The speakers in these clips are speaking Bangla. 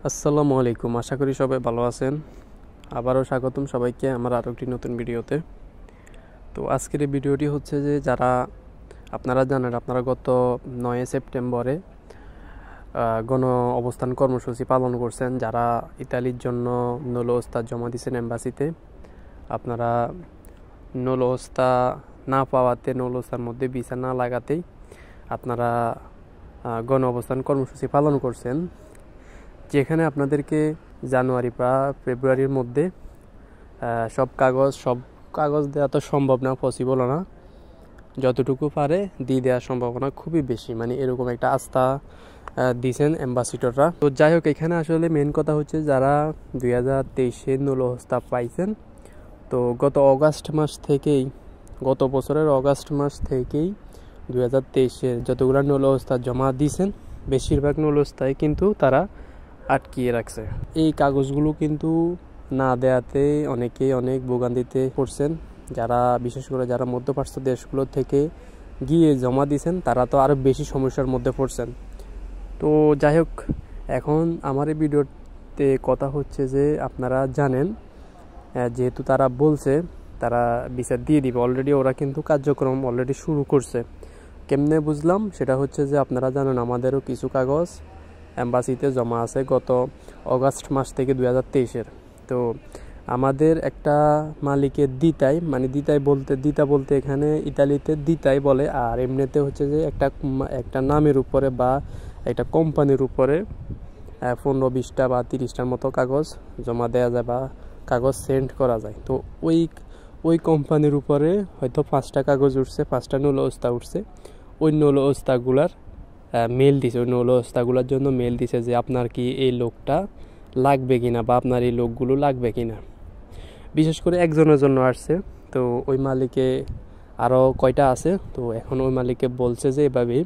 আসসালামু আলাইকুম, আশা করি সবাই ভালো আছেন। আবারও স্বাগতম সবাইকে আমার আরও একটি নতুন ভিডিওতে। তো আজকের এই ভিডিওটি হচ্ছে যে আপনারা জানেন, আপনারা গত 9 সেপ্টেম্বরে গণ অবস্থান কর্মসূচি পালন করছেন। যারা ইতালির জন্য নৌল ওস্তাদ জমা দিয়েছেন এম্বাসিতে, আপনারা নৌল ওস্তা না পাওয়াতে, নৌল ওস্তার মধ্যে ভিসা না লাগাতেই আপনারা গণ অবস্থান কর্মসূচি পালন করছেন, যেখানে আপনাদেরকে জানুয়ারি বা ফেব্রুয়ারির মধ্যে সব কাগজ দেওয়া তো সম্ভব না, পসিবল না। যতটুকু পারে দিয়ে দেওয়ার সম্ভাবনা খুবই বেশি, মানে এরকম একটা আস্থা দিয়েছেন অ্যাম্বাসিডররা। তো যাই হোক, এখানে আসলে মেন কথা হচ্ছে যারা 2023-এ নৌল ওস্তা পাইছেন, তো গত বছরের অগাস্ট মাস থেকেই 2023-এর যতগুলো নৌল ওস্তা জমা দিয়েছেন, বেশিরভাগ নৌল ওস্তায় কিন্তু তারা আটকিয়ে রাখছে। এই কাগজগুলো কিন্তু না দেয়াতে অনেকেই অনেক ভোগান্তিতে পড়ছেন। বিশেষ করে যারা মধ্যপ্রাচ্য দেশগুলো থেকে গিয়ে জমা দিয়েছেন, তারা তো আরও বেশি সমস্যার মধ্যে পড়ছেন। তো যাই হোক, এখন আমার এই ভিডিওতে কথা হচ্ছে যে আপনারা জানেন, যেহেতু তারা বলছে তারা ভিসা দিয়ে দিবে, অলরেডি ওরা কিন্তু কার্যক্রম অলরেডি শুরু করছে। কেমনে বুঝলাম সেটা হচ্ছে যে আপনারা জানেন আমাদেরও কিছু কাগজ অ্যাম্বাসিতে জমা আছে গত অগাস্ট মাস থেকে 2023-এর। তো আমাদের একটা মালিকের দিতা বলতে এখানে ইতালিতে দিতাই বলে, আর এমনিতে হচ্ছে যে একটা নামের উপরে বা একটা কোম্পানির উপরে 15-20টা বা 30টার মতো কাগজ জমা দেওয়া যায় বা কাগজ সেন্ড করা যায়। তো ওই কোম্পানির উপরে হয়তো 5টা কাগজ উঠছে, 5টা নৌল ওস্তা উঠছে। ওই নৌল ওস্তাগুলার মেল দিছে, ওই নৌল ওস্তাগুলোর জন্য মেল দিছে যে আপনার কি এই লোকটা লাগবে কিনা বা আপনার এই লোকগুলো লাগবে কিনা। বিশেষ করে একজনের জন্য আসছে। তো ওই মালিকে আরও কয়টা আছে, তো এখন ওই মালিকে বলছে যে এভাবেই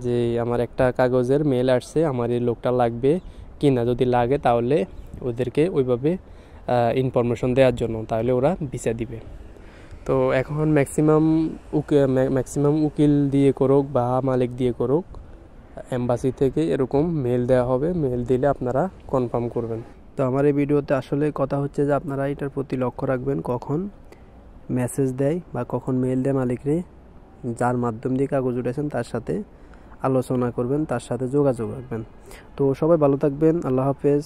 যে আমার একটা কাগজের মেল আসছে, আমার এই লোকটা লাগবে কিনা, যদি লাগে তাহলে ওদেরকে ওইভাবে ইনফরমেশন দেওয়ার জন্য, তাহলে ওরা ভিসা দিবে। তো এখন ম্যাক্সিমাম উকিল দিয়ে করুক বা মালিক দিয়ে করুক, এম্বাসি থেকে এরকম মেল দেওয়া হবে। মেল দিলে আপনারা কনফার্ম করবেন। তো আমার এই ভিডিওতে আসলে কথা হচ্ছে যে আপনারা এটার প্রতি লক্ষ্য রাখবেন, কখন মেসেজ দেয় বা কখন মেল দেয় মালিকরে, যার মাধ্যম দিয়ে কাগজ উঠেছেন তার সাথে আলোচনা করবেন, তার সাথে যোগাযোগ রাখবেন। তো সবাই ভালো থাকবেন, আল্লাহ হাফেজ।